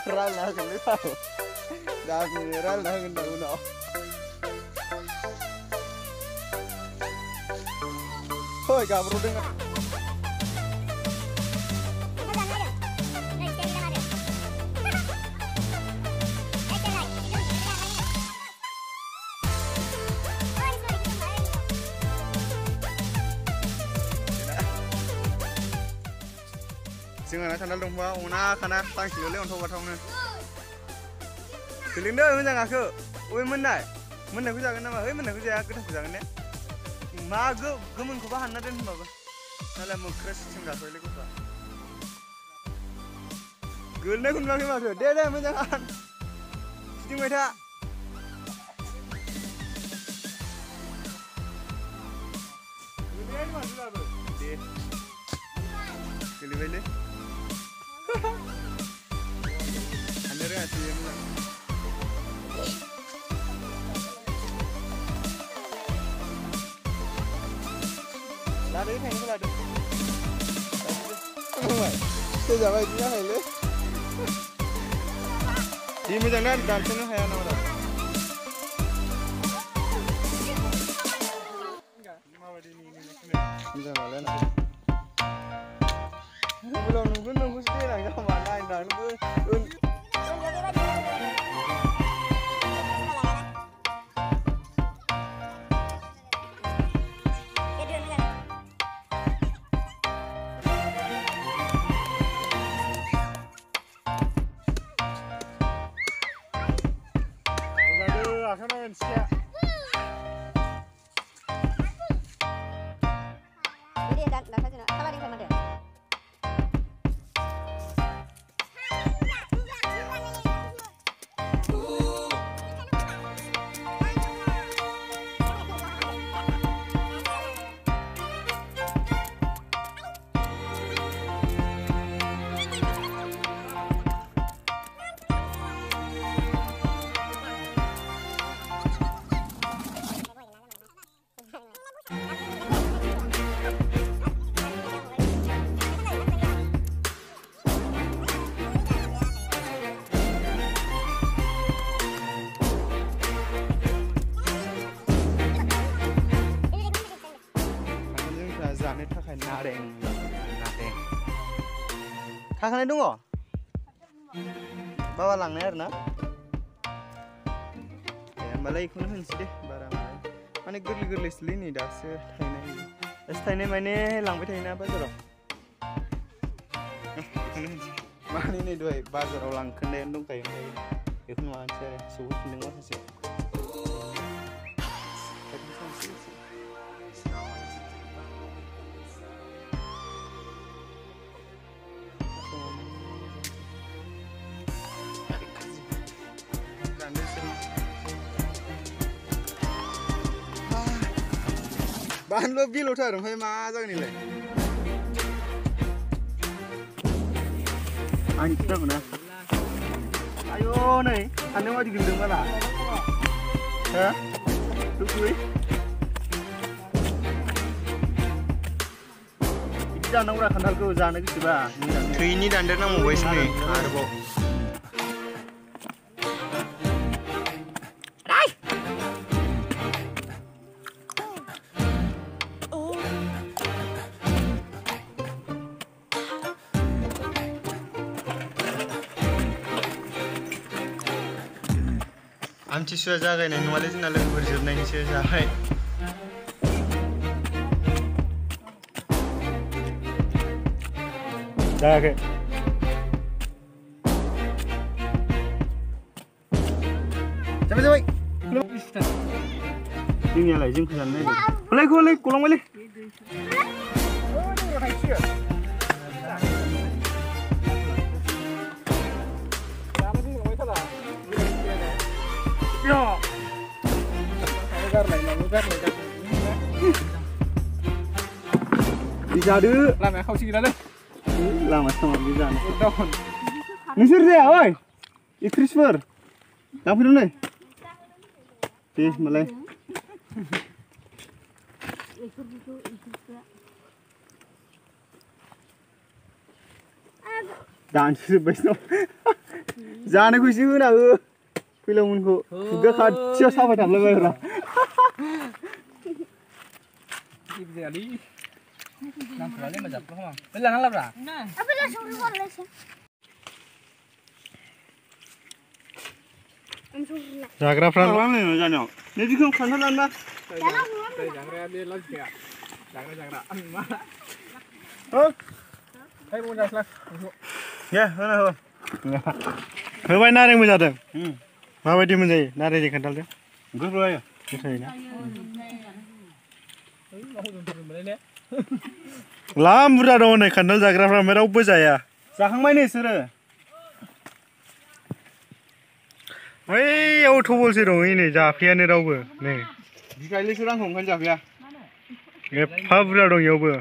Ralna kan dia tahu. Dah punya ralna kan dah guna. Hoi, kamu dengar? Jangan sandal dong bawa, una karena tang kilo le untuk batang ni. Keling dah macam aku, oi mana aku jangan nama, oi mana aku jangan aku tak jangan ni. Magu gumun ku bahan naden bapa, nala mau crash cingga soalnya ku tak. Gulnya kun bagi magu, dia macam kan, sini mereka. Gulnya ni macam apa? Dia, keli beli. Anda rasa yang mana? Lari ni kan lari. Oh, saya jawab dia hele. Di macam mana dan sana saya nama dah. Enggak, mau di ni. Macam mana nak? Belum nunggu sedih lah, jangan main dah nunggu. Aduh, akan main siap. Ini dah saja nak. Sabar di sana dia. Kakaknya dong, bawa langnya na. Ya, malah ikut nanti deh barang. Mana gerli selini dah setahun ini. Setahun mana lang betahun apa tu? Mana ini dua bazar orang kena dong kayu kayu. Ikut mana cari suhu tinggal saja. Bahan lo bil utar, rumah mana ni le? Angin tak mana? Ayo ni, anda mau digendong mana? Hah? Tukui? Jangan orang kenal kau jangan gitu bah. Ini dan dia nak mau voice ni, arbo. Amci sudah jaga ni, nualah je nak lagu berjumpa ni sudah jaga. Jaga. Cepat. Ini lah, jeng kesan ni. Boleh, kulang boleh. Oh, ni dah siap. Yo. Lugar. Bisa dulu. Lama kau sih dah. Lama sama bisa. Down. Misir dia, oi. Ikrisper. Lampu dulu ni. Sih, malay. दानस'जोब्बायसो जानायखौ एसे होना हो फैलावमोनखौ खुगा खाथियाव साबाय थांलायबायब्रा जाग्राफ्रा जानायाव नैदिखौ खान्थाल लाना होबाय नारेंबो जादों माबायदि मोनजायो नारेंजों खान्थालजों गोथाव जायो गोथावना लाम बुरजा दङ नै खान्थाल जाग्राफ्रा ओमफ्राय रावबो जाया जाखांबाय नोंसोरो ओइयाव थबलसो दं नै जाफैयानो रावबो नै बिखायलैसो रांखौ ओंखायनो जाफैया एफा बुरजा दं इयावबो